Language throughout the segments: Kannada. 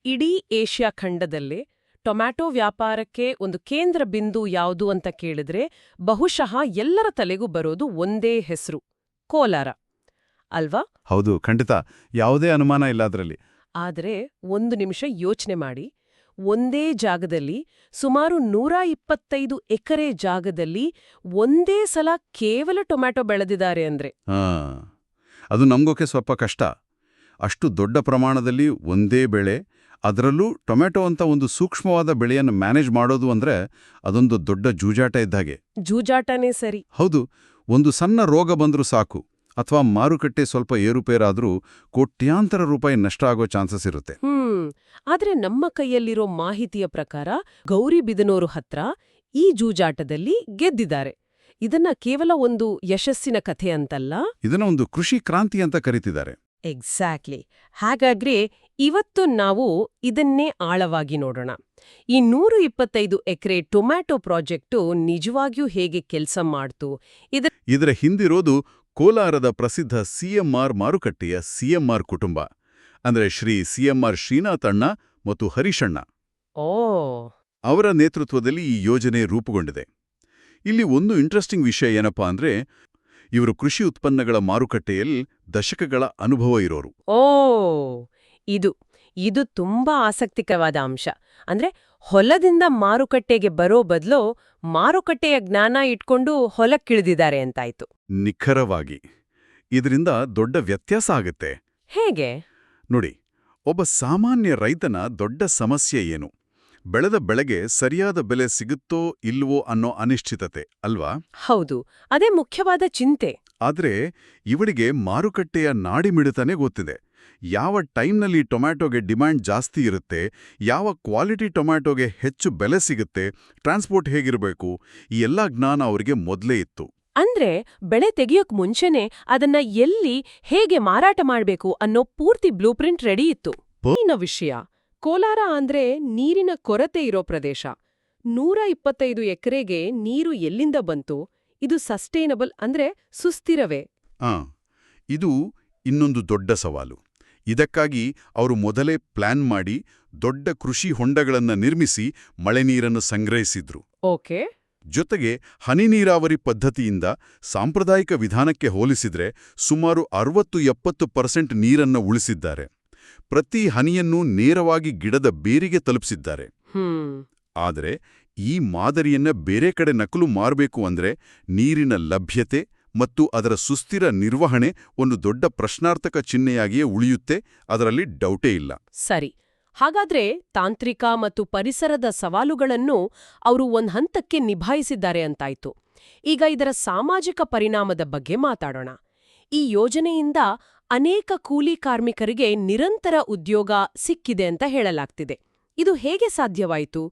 ಇಡೀ ಏಷ್ಯಾ ಖಂಡದಲ್ಲೇ ಟೊಮ್ಯಾಟೊ ವ್ಯಾಪಾರಕ್ಕೆ ಒಂದು ಕೇಂದ್ರ ಬಿಂದು ಯಾವುದು ಅಂತ ಕೇಳಿದ್ರೆ ಬಹುಶಃ ಎಲ್ಲರ ತಲೆಗೂ ಬರೋದು ಒಂದೇ ಹೆಸರು: ಕೋಲಾರ ಅಲ್ವಾ? ಹೌದು, ಖಂಡಿತ. ಯಾವುದೇ ಅನುಮಾನ ಇಲ್ಲ ಅದರಲ್ಲಿ. ಆದರೆ ಒಂದು ನಿಮಿಷ ಯೋಚನೆ ಮಾಡಿ. ಒಂದೇ ಜಾಗದಲ್ಲಿ ಸುಮಾರು 125 ಎಕರೆ ಜಾಗದಲ್ಲಿ ಒಂದೇ ಸಲ ಕೇವಲ ಟೊಮ್ಯಾಟೊ ಬೆಳೆದಿದ್ದಾರೆ ಅಂದ್ರೆ ಅದು ನಮ್ಗೋಕೆ ಸ್ವಲ್ಪ ಕಷ್ಟ. ಅಷ್ಟು ದೊಡ್ಡ ಪ್ರಮಾಣದಲ್ಲಿ ಒಂದೇ ಬೆಳೆ, ಅದರಲ್ಲೂ ಟೊಮ್ಯಾಟೊ ಅಂತ ಒಂದು ಸೂಕ್ಷ್ಮವಾದ ಬೆಳೆಯನ್ನು ಮ್ಯಾನೇಜ್ ಮಾಡೋದು ಅಂದ್ರೆ ಅದೊಂದು ದೊಡ್ಡ ಜೂಜಾಟ ಇದ್ದಾಗೆ. ಜೂಜಾಟನೇ ಸರಿ. ಹೌದು. ಒಂದು ಸಣ್ಣ ರೋಗ ಬಂದ್ರೂ ಸಾಕು, ಅಥವಾ ಮಾರುಕಟ್ಟೆ ಸ್ವಲ್ಪ ಏರುಪೇರಾದ್ರೂ ಕೋಟ್ಯಾಂತರ ರೂಪಾಯಿ ನಷ್ಟ ಆಗೋ ಚಾನ್ಸಸ್ ಇರುತ್ತೆ. ಆದ್ರೆ ನಮ್ಮ ಕೈಯಲ್ಲಿರೋ ಮಾಹಿತಿಯ ಪ್ರಕಾರ ಗೌರಿಬಿದನೂರು ಹತ್ರ ಈ ಜೂಜಾಟದಲ್ಲಿ ಗೆದ್ದಿದ್ದಾರೆ. ಇದನ್ನ ಕೇವಲ ಒಂದು ಯಶಸ್ಸಿನ ಕಥೆ ಅಂತಲ್ಲ, ಇದನ್ನ ಒಂದು ಕೃಷಿ ಕ್ರಾಂತಿ ಅಂತ ಕರೀತಿದ್ದಾರೆ. ಎಕ್ಸಾಕ್ಟ್ಲಿ. ಹಾಗಾದ್ರೆ ಇವತ್ತು ನಾವು ಇದನ್ನೇ ಆಳವಾಗಿ ನೋಡೋಣ. ಈ 125 ಎಕರೆ ಟೊಮ್ಯಾಟೊ ಪ್ರಾಜೆಕ್ಟು ನಿಜವಾಗಿಯೂ ಹೇಗೆ ಕೆಲಸ ಮಾಡ್ತು, ಇದರ ಹಿಂದಿರೋದು ಕೋಲಾರದ ಪ್ರಸಿದ್ಧ ಸಿಎಂಆರ್ ಮಾರುಕಟ್ಟೆಯ ಸಿಎಂಆರ್ ಕುಟುಂಬ, ಅಂದ್ರೆ ಶ್ರೀ ಸಿಎಂಆರ್ ಶ್ರೀನಾಥಣ್ಣ ಮತ್ತು ಹರೀಶಣ್ಣ. ಅವರ ನೇತೃತ್ವದಲ್ಲಿ ಈ ಯೋಜನೆ ರೂಪುಗೊಂಡಿದೆ. ಇಲ್ಲಿ ಒಂದು ಇಂಟ್ರೆಸ್ಟಿಂಗ್ ವಿಷಯ ಏನಪ್ಪಾ ಅಂದ್ರೆ, ಇವರು ಕೃಷಿ ಉತ್ಪನ್ನಗಳ ಮಾರುಕಟ್ಟೆಯಲ್ಲಿ ದಶಕಗಳ ಅನುಭವ ಇರೋರು. ಇದು ತುಂಬಾ ಆಸಕ್ತಿಕರವಾದ ಅಂಶ. ಅಂದ್ರೆ ಹೊಲದಿಂದ ಮಾರುಕಟ್ಟೆಗೆ ಬರೋ ಬದಲು ಮಾರುಕಟ್ಟೆಯ ಜ್ಞಾನ ಇಟ್ಕೊಂಡು ಹೊಲಕ್ಕಿಳಿದಿದ್ದಾರೆ ಅಂತಾಯ್ತು. ನಿಖರವಾಗಿ. ಇದರಿಂದ ದೊಡ್ಡ ವ್ಯತ್ಯಾಸ ಆಗುತ್ತೆ. ಹೇಗೆ ನೋಡಿ, ಒಬ್ಬ ಸಾಮಾನ್ಯ ರೈತನ ದೊಡ್ಡ ಸಮಸ್ಯೆ ಏನು? ಬೆಳೆದ ಬೆಳೆಗೆ ಸರಿಯಾದ ಬೆಲೆ ಸಿಗುತ್ತೋ ಇಲ್ವೋ ಅನ್ನೋ ಅನಿಶ್ಚಿತತೆ ಅಲ್ವಾ? ಹೌದು, ಅದೇ ಮುಖ್ಯವಾದ ಚಿಂತೆ. ಆದ್ರೆ ಇವಳಿಗೆ ಮಾರುಕಟ್ಟೆಯ ನಾಡಿಮಿಡಿತನೇ ಗೊತ್ತಿದೆ. ಯಾವ ಟೈಮ್ನಲ್ಲಿ ಟೊಮ್ಯಾಟೊಗೆ ಡಿಮ್ಯಾಂಡ್ ಜಾಸ್ತಿ ಇರುತ್ತೆ, ಯಾವ ಕ್ವಾಲಿಟಿ ಟೊಮ್ಯಾಟೊಗೆ ಹೆಚ್ಚು ಬೆಲೆ ಸಿಗುತ್ತೆ, ಟ್ರಾನ್ಸ್ಪೋರ್ಟ್ ಹೇಗಿರಬೇಕು, ಈ ಎಲ್ಲಾ ಜ್ಞಾನ ಅವರಿಗೆ ಮೊದಲೇ ಇತ್ತು. ಅಂದ್ರೆ ಬೆಳೆ ತೆಗೆಯೋಕ್ ಮುಂಚೆನೆ ಅದನ್ನ ಎಲ್ಲಿ ಹೇಗೆ ಮಾರಾಟ ಮಾಡ್ಬೇಕು ಅನ್ನೋ ಪೂರ್ತಿ ಬ್ಲೂಪ್ರಿಂಟ್ ರೆಡಿ ಇತ್ತು. ವಿಷಯ, ಕೋಲಾರ ಅಂದ್ರೆ ನೀರಿನ ಕೊರತೆ ಇರೋ ಪ್ರದೇಶ. 125 ಎಕರೆಗೆ ನೀರು ಎಲ್ಲಿಂದ ಬಂತು? ಇದು ಸಸ್ಟೈನಬಲ್ ಅಂದ್ರೆ ಸುಸ್ಥಿರವೇ? ಇದು ಇನ್ನೊಂದು ದೊಡ್ಡ ಸವಾಲು. ಇದಕ್ಕಾಗಿ ಅವರು ಮೊದಲೇ ಪ್ಲಾನ್ ಮಾಡಿ ದೊಡ್ಡ ಕೃಷಿ ಹೊಂಡಗಳನ್ನು ನಿರ್ಮಿಸಿ ಮಳೆ ನೀರನ್ನು ಸಂಗ್ರಹಿಸಿದ್ರು. ಓಕೆ. ಜೊತೆಗೆ ಹನಿ ನೀರಾವರಿ ಪದ್ಧತಿಯಿಂದ ಸಾಂಪ್ರದಾಯಿಕ ವಿಧಾನಕ್ಕೆ ಹೋಲಿಸಿದ್ರೆ ಸುಮಾರು 60-70% ನೀರನ್ನು ಉಳಿಸಿದ್ದಾರೆ. ಪ್ರತಿ ಹನಿಯನ್ನೂ ನೇರವಾಗಿ ಗಿಡದ ಬೇರಿಗೆ ತಲುಪಿಸಿದ್ದಾರೆ. ಆದರೆ ಈ ಮಾದರಿಯನ್ನ ಬೇರೆ ಕಡೆ ನಕಲು ಮಾಡಬೇಕು ಅಂದ್ರೆ ನೀರಿನ ಲಭ್ಯತೆ ಮತ್ತು ಅದರ ಸುಸ್ಥಿರ ನಿರ್ವಹಣೆ ಒಂದು ದೊಡ್ಡ ಪ್ರಶ್ನಾರ್ಥಕ ಚಿಹ್ನೆಯಾಗಿಯೇ ಉಳಿಯುತ್ತೆ, ಅದರಲ್ಲಿ ಡೌಟೇ ಇಲ್ಲ. ಸರಿ. ಹಾಗಾದ್ರೆ ತಾಂತ್ರಿಕ ಮತ್ತು ಪರಿಸರದ ಸವಾಲುಗಳನ್ನು ಅವರು ಒಂದ್ ಹಂತಕ್ಕೆ ನಿಭಾಯಿಸಿದ್ದಾರೆ ಅಂತಾಯ್ತು. ಈಗ ಇದರ ಸಾಮಾಜಿಕ ಪರಿಣಾಮದ ಬಗ್ಗೆ ಮಾತಾಡೋಣ. ಈ ಯೋಜನೆಯಿಂದ ಅನೇಕ ಕೂಲಿ ಕಾರ್ಮಿಕರಿಗೆ ನಿರಂತರ ಉದ್ಯೋಗ ಸಿಕ್ಕಿದೆ ಅಂತ ಹೇಳಲಾಗ್ತಿದೆ. ಇದು ಹೇಗೆ ಸಾಧ್ಯವಾಯಿತು?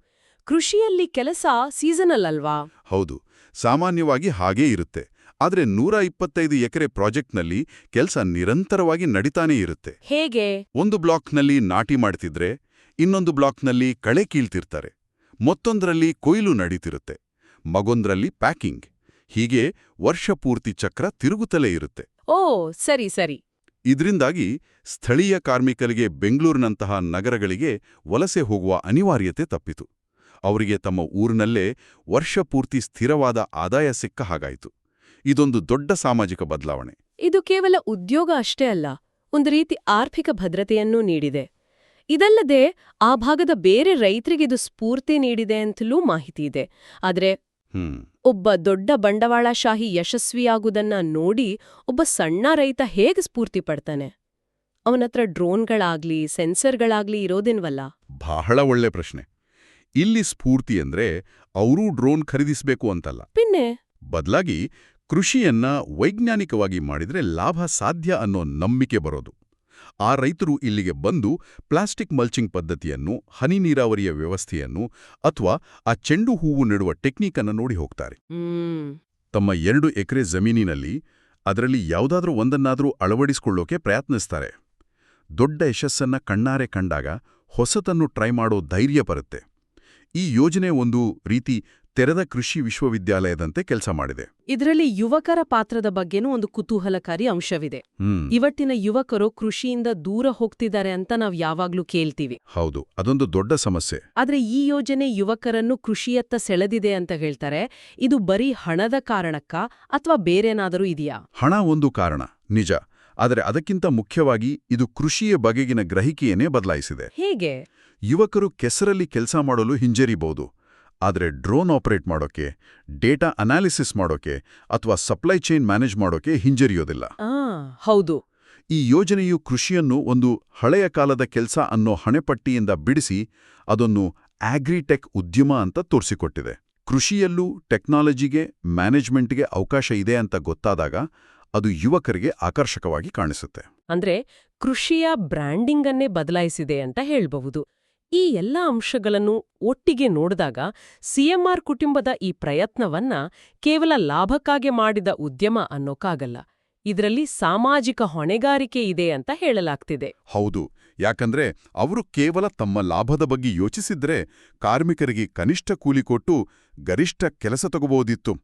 ಕೃಷಿಯಲ್ಲಿ ಕೆಲಸ ಸೀಸನಲ್ ಅಲ್ವಾ? ಹೌದು, ಸಾಮಾನ್ಯವಾಗಿ ಹಾಗೇ ಇರುತ್ತೆ. ಆದ್ರೆ 125 ಎಕರೆ ಪ್ರಾಜೆಕ್ಟ್ನಲ್ಲಿ ಕೆಲಸ ನಿರಂತರವಾಗಿ ನಡೀತಾನೇ ಇರುತ್ತೆ. ಹೇಗೆ? ಒಂದು ಬ್ಲಾಕ್ನಲ್ಲಿ ನಾಟಿ ಮಾಡ್ತಿದ್ರೆ ಇನ್ನೊಂದು ಬ್ಲಾಕ್ನಲ್ಲಿ ಕಳೆ ಕೀಳ್ತಿರ್ತಾರೆ, ಮತ್ತೊಂದರಲ್ಲಿ ಕೊಯ್ಲು ನಡೀತಿರುತ್ತೆ, ಮಗೊಂದ್ರಲ್ಲಿ ಪ್ಯಾಕಿಂಗ್. ಹೀಗೆ ವರ್ಷಪೂರ್ತಿ ಚಕ್ರ ತಿರುಗುತ್ತಲೇ ಇರುತ್ತೆ. ಸರಿ ಸರಿ. ಇದರಿಂದಾಗಿ ಸ್ಥಳೀಯ ಕಾರ್ಮಿಕರಿಗೆ ಬೆಂಗಳೂರಿನಂತಹ ನಗರಗಳಿಗೆ ವಲಸೆ ಹೋಗುವ ಅನಿವಾರ್ಯತೆ ತಪ್ಪಿತು. ಅವರಿಗೆ ತಮ್ಮ ಊರಿನಲ್ಲೇ ವರ್ಷಪೂರ್ತಿ ಸ್ಥಿರವಾದ ಆದಾಯ ಸಿಕ್ಕ ಹಾಗಾಯಿತು. ಇದೊಂದು ದೊಡ್ಡ ಸಾಮಾಜಿಕ ಬದಲಾವಣೆ. ಇದು ಕೇವಲ ಉದ್ಯೋಗ ಅಷ್ಟೇ ಅಲ್ಲ, ಒಂದು ರೀತಿ ಆರ್ಥಿಕ ಭದ್ರತೆಯನ್ನೂ ನೀಡಿದೆ. ಇದಲ್ಲದೆ ಆ ಭಾಗದ ಬೇರೆ ರೈತರಿಗಿದು ಸ್ಫೂರ್ತಿ ನೀಡಿದೆ ಅಂತಲೂ ಮಾಹಿತಿ ಇದೆ. ಆದ್ರೆ ಒಬ್ಬ ದೊಡ್ಡ ಬಂಡವಾಳಶಾಹಿ ಯಶಸ್ವಿಯಾಗುವುದನ್ನ ನೋಡಿ ಒಬ್ಬ ಸಣ್ಣ ರೈತ ಹೇಗೆ ಸ್ಫೂರ್ತಿ ಪಡ್ತಾನೆ? ಅವನತ್ರ ಡ್ರೋನ್ಗಳಾಗ್ಲಿ ಸೆನ್ಸರ್ಗಳಾಗ್ಲಿ ಇರೋದಿನ್ವಲ್ಲ. ಬಹಳ ಒಳ್ಳೆ ಪ್ರಶ್ನೆ. ಇಲ್ಲಿ ಸ್ಫೂರ್ತಿ ಅಂದ್ರೆ ಅವರೂ ಡ್ರೋನ್ ಖರೀದಿಸಬೇಕು ಅಂತಲ್ಲ, ಪಿನ್ನೆ ಬದಲಾಗಿ ಕೃಷಿಯನ್ನ ವೈಜ್ಞಾನಿಕವಾಗಿ ಮಾಡಿದ್ರೆ ಲಾಭ ಸಾಧ್ಯ ಅನ್ನೋ ನಂಬಿಕೆ ಬರೋದು. ಆ ರೈತರು ಇಲ್ಲಿಗೆ ಬಂದು ಪ್ಲಾಸ್ಟಿಕ್ ಮಲ್ಚಿಂಗ್ ಪದ್ಧತಿಯನ್ನು, ಹನಿ ನೀರಾವರಿಯ ವ್ಯವಸ್ಥೆಯನ್ನು ಅಥವಾ ಆ ಚೆಂಡು ಹೂವು ನೆಡುವ ಟೆಕ್ನಿಕನ್ನು ನೋಡಿ ಹೋಗ್ತಾರೆ. ತಮ್ಮ 2 ಎಕರೆ ಜಮೀನಿನಲ್ಲಿ ಅದರಲ್ಲಿ ಯಾವುದಾದ್ರೂ ಒಂದನ್ನಾದರೂ ಅಳವಡಿಸಿಕೊಳ್ಳೋಕೆ ಪ್ರಯತ್ನಿಸ್ತಾರೆ. ದೊಡ್ಡ ಯಶಸ್ಸನ್ನ ಕಣ್ಣಾರೆ ಕಂಡಾಗ ಹೊಸತನ್ನು ಟ್ರೈ ಮಾಡೋ ಧೈರ್ಯ ಬರುತ್ತೆ. ಈ ಯೋಜನೆ ಒಂದು ರೀತಿ ತೆರೆದ ಕೃಷಿ ವಿಶ್ವವಿದ್ಯಾಲಯದಂತೆ ಕೆಲಸ ಮಾಡಿದೆ. ಇದರಲ್ಲಿ ಯುವಕರ ಪಾತ್ರದ ಬಗ್ಗೆನೂ ಒಂದು ಕುತೂಹಲಕಾರಿ ಅಂಶವಿದೆ. ಇವತ್ತಿನ ಯುವಕರು ಕೃಷಿಯಿಂದ ದೂರ ಹೋಗ್ತಿದ್ದಾರೆ ಅಂತ ನಾವ್ ಯಾವಾಗ್ಲೂ ಕೇಳ್ತೀವಿ. ಹೌದು, ಅದೊಂದು ದೊಡ್ಡ ಸಮಸ್ಯೆ. ಆದ್ರೆ ಈ ಯೋಜನೆ ಯುವಕರನ್ನು ಕೃಷಿಯತ್ತ ಸೆಳೆದಿದೆ ಅಂತ ಹೇಳ್ತಾರೆ. ಇದು ಬರೀ ಹಣದ ಕಾರಣಕ್ಕ ಅಥವಾ ಬೇರೇನಾದರೂ ಇದೆಯಾ? ಹಣ ಒಂದು ಕಾರಣ, ನಿಜ. ಆದರೆ ಅದಕ್ಕಿಂತ ಮುಖ್ಯವಾಗಿ ಇದು ಕೃಷಿಯ ಬಗೆಗಿನ ಗ್ರಹಿಕೆಯನ್ನೇ ಬದಲಾಯಿಸಿದೆ. ಹೇಗೆ? ಯುವಕರು ಕೆಸರಲ್ಲಿ ಕೆಲಸ ಮಾಡಲು ಹಿಂಜರಿಬಹುದು. ಆದರೆ ಡ್ರೋನ್ ಆಪರೇಟ್ ಮಾಡೋಕೆ, ಡೇಟಾ ಅನಾಲಿಸಿಸ್ ಮಾಡೋಕೆ ಅಥವಾ ಸಪ್ಲೈ ಚೈನ್ ಮ್ಯಾನೇಜ್ ಮಾಡೋಕೆ ಹಿಂಜರಿಯೋದಿಲ್ಲ. ಹೌದು. ಈ ಯೋಜನೆಯು ಕೃಷಿಯನ್ನು ಒಂದು ಹಳೆಯ ಕಾಲದ ಕೆಲಸ ಅನ್ನೋ ಹಣೆಪಟ್ಟಿಯಿಂದ ಬಿಡಿಸಿ ಅದನ್ನು ಆಗ್ರಿಟೆಕ್ ಉದ್ಯಮ ಅಂತ ತೋರಿಸಿಕೊಟ್ಟಿದೆ. ಕೃಷಿಯಲ್ಲೂ ಟೆಕ್ನಾಲಜಿಗೆ, ಮ್ಯಾನೇಜ್ಮೆಂಟ್ಗೆ ಅವಕಾಶ ಇದೆ ಅಂತ ಗೊತ್ತಾದಾಗ ಅದು ಯುವಕರಿಗೆ ಆಕರ್ಷಕವಾಗಿ ಕಾಣಿಸುತ್ತೆ. ಅಂದ್ರೆ ಕೃಷಿಯ ಬ್ರ್ಯಾಂಡಿಂಗನ್ನೇ ಬದಲಾಯಿಸಿದೆ ಅಂತ ಹೇಳ್ಬಹುದು. ಈ ಎಲ್ಲ ಅಂಶಗಳನ್ನು ಒಟ್ಟಿಗೆ ನೋಡಿದಾಗ ಸಿಎಂಆರ್ ಕುಟುಂಬದ ಈ ಪ್ರಯತ್ನವನ್ನ ಕೇವಲ ಲಾಭಕ್ಕಾಗಿ ಮಾಡಿದ ಉದ್ಯಮ ಅನ್ನೋಕ್ಕಾಗಲ್ಲ. ಇದರಲ್ಲಿ ಸಾಮಾಜಿಕ ಹೊಣೆಗಾರಿಕೆ ಇದೆ ಅಂತ ಹೇಳಲಾಗ್ತಿದೆ. ಹೌದು, ಯಾಕಂದ್ರೆ ಅವರು ಕೇವಲ ತಮ್ಮ ಲಾಭದ ಬಗ್ಗೆ ಯೋಚಿಸಿದ್ರೆ ಕಾರ್ಮಿಕರಿಗೆ ಕನಿಷ್ಠ ಕೂಲಿ ಕೊಟ್ಟು ಗರಿಷ್ಠ ಕೆಲಸ ತಗೋಬೋದಿತ್ತು,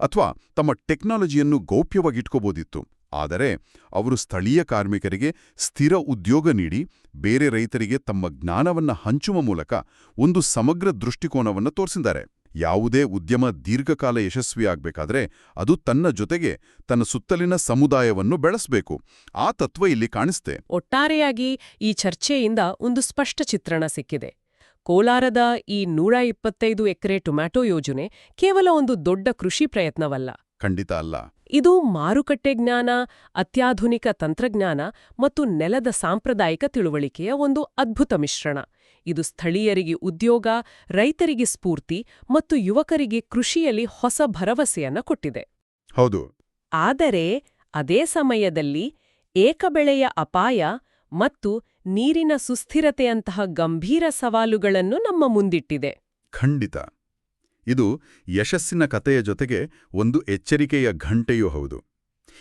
ಅಥವಾ ತಮ್ಮ ಟೆಕ್ನಾಲಜಿಯನ್ನು ಗೌಪ್ಯವಾಗಿಟ್ಕೋಬೋದಿತ್ತು. ಆದರೆ ಅವರು ಸ್ಥಳೀಯ ಕಾರ್ಮಿಕರಿಗೆ ಸ್ಥಿರ ಉದ್ಯೋಗ ನೀಡಿ ಬೇರೆ ರೈತರಿಗೆ ತಮ್ಮ ಜ್ಞಾನವನ್ನ ಹಂಚುವ ಮೂಲಕ ಒಂದು ಸಮಗ್ರ ದೃಷ್ಟಿಕೋನವನ್ನು ತೋರಿಸಿದ್ದಾರೆ. ಯಾವುದೇ ಉದ್ಯಮ ದೀರ್ಘಕಾಲ ಯಶಸ್ವಿಯಾಗಬೇಕಾದ್ರೆ ಅದು ತನ್ನ ಜೊತೆಗೆ ತನ್ನ ಸುತ್ತಲಿನ ಸಮುದಾಯವನ್ನು ಬೆಳೆಸಬೇಕು. ಆ ತತ್ವ ಇಲ್ಲಿ ಕಾಣಿಸ್ತೆ. ಒಟ್ಟಾರೆಯಾಗಿ ಈ ಚರ್ಚೆಯಿಂದ ಒಂದು ಸ್ಪಷ್ಟ ಚಿತ್ರಣ ಸಿಕ್ಕಿದೆ. ಕೋಲಾರದ ಈ 125 ಎಕರೆ ಟೊಮ್ಯಾಟೊ ಯೋಜನೆ ಕೇವಲ ಒಂದು ದೊಡ್ಡ ಕೃಷಿ ಪ್ರಯತ್ನವಲ್ಲ. ಖಂಡಿತ ಅಲ್ಲ. ಇದು ಮಾರುಕಟ್ಟೆ ಜ್ಞಾನ, ಅತ್ಯಾಧುನಿಕ ತಂತ್ರಜ್ಞಾನ ಮತ್ತು ನೆಲದ ಸಾಂಪ್ರದಾಯಿಕ ತಿಳುವಳಿಕೆಯ ಒಂದು ಅದ್ಭುತ ಮಿಶ್ರಣ. ಇದು ಸ್ಥಳೀಯರಿಗೆ ಉದ್ಯೋಗ, ರೈತರಿಗೆ ಸ್ಫೂರ್ತಿ ಮತ್ತು ಯುವಕರಿಗೆ ಕೃಷಿಯಲ್ಲಿ ಹೊಸ ಭರವಸೆಯನ್ನ ಕೊಟ್ಟಿದೆ. ಹೌದು. ಆದರೆ ಅದೇ ಸಮಯದಲ್ಲಿ ಏಕಬೆಳೆಯ ಅಪಾಯ ಮತ್ತು ನೀರಿನ ಸುಸ್ಥಿರತೆಯಂತಹ ಗಂಭೀರ ಸವಾಲುಗಳನ್ನು ನಮ್ಮ ಮುಂದಿಟ್ಟಿದೆ. ಖಂಡಿತ. ಇದು ಯಶಸ್ಸಿನ ಕಥೆಯ ಜೊತೆಗೆ ಒಂದು ಎಚ್ಚರಿಕೆಯ ಘಂಟೆಯೂ ಹೌದು.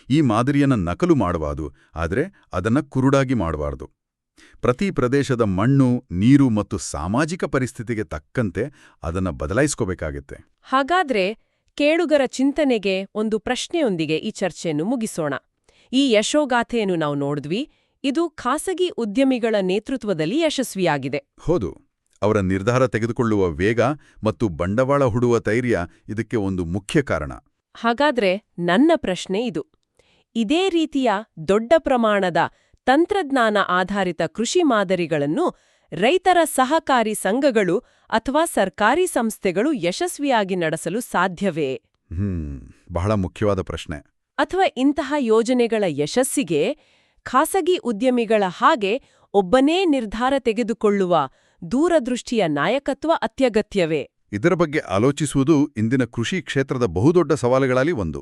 ಈ ಮಾದರಿಯನ್ನು ನಕಲು ಮಾಡಬಾರದು, ಆದರೆ ಅದನ್ನು ಕುರುಡಾಗಿ ಮಾಡಬಾರದು. ಪ್ರತಿ ಪ್ರದೇಶದ ಮಣ್ಣು, ನೀರು ಮತ್ತು ಸಾಮಾಜಿಕ ಪರಿಸ್ಥಿತಿಗೆ ತಕ್ಕಂತೆ ಅದನ್ನು ಬದಲಾಯಿಸ್ಕೋಬೇಕಾಗತ್ತೆ. ಹಾಗಾದ್ರೆ ಕೇಳುಗರ ಚಿಂತನೆಗೆ ಒಂದು ಪ್ರಶ್ನೆಯೊಂದಿಗೆ ಈ ಚರ್ಚೆಯನ್ನು ಮುಗಿಸೋಣ. ಈ ಯಶೋಗಾಥೆಯನ್ನು ನಾವು ನೋಡಿದ್ವಿ. ಇದು ಖಾಸಗಿ ಉದ್ಯಮಿಗಳ ನೇತೃತ್ವದಲ್ಲಿ ಯಶಸ್ವಿಯಾಗಿದೆ. ಹೌದು. ಅವರ ನಿರ್ಧಾರ ತೆಗೆದುಕೊಳ್ಳುವ ವೇಗ ಮತ್ತು ಬಂಡವಾಳ ಹೂಡುವ ಧೈರ್ಯ ಇದಕ್ಕೆ ಒಂದು ಮುಖ್ಯ ಕಾರಣ. ಹಾಗಾದ್ರೆ ನನ್ನ ಪ್ರಶ್ನೆ ಇದು: ಇದೇ ರೀತಿಯ ದೊಡ್ಡ ಪ್ರಮಾಣದ ತಂತ್ರಜ್ಞಾನ ಆಧಾರಿತ ಕೃಷಿ ಮಾದರಿಗಳನ್ನು ರೈತರ ಸಹಕಾರಿ ಸಂಘಗಳು ಅಥವಾ ಸರ್ಕಾರಿ ಸಂಸ್ಥೆಗಳು ಯಶಸ್ವಿಯಾಗಿ ನಡೆಸಲು ಸಾಧ್ಯವೇ? ಬಹಳ ಮುಖ್ಯವಾದ ಪ್ರಶ್ನೆ. ಅಥವಾ ಇಂತಹ ಯೋಜನೆಗಳ ಯಶಸ್ಸಿಗೆ ಖಾಸಗಿ ಉದ್ಯಮಿಗಳ ಹಾಗೆ ಒಬ್ಬನೇ ನಿರ್ಧಾರ ತೆಗೆದುಕೊಳ್ಳುವ ದೂರದೃಷ್ಟಿಯ ನಾಯಕತ್ವ ಅತ್ಯಗತ್ಯವೇ? ಇದರ ಬಗ್ಗೆ ಆಲೋಚಿಸುವುದು ಇಂದಿನ ಕೃಷಿ ಕ್ಷೇತ್ರದ ಬಹುದೊಡ್ಡ ಸವಾಲುಗಳಲ್ಲಿ ಒಂದು.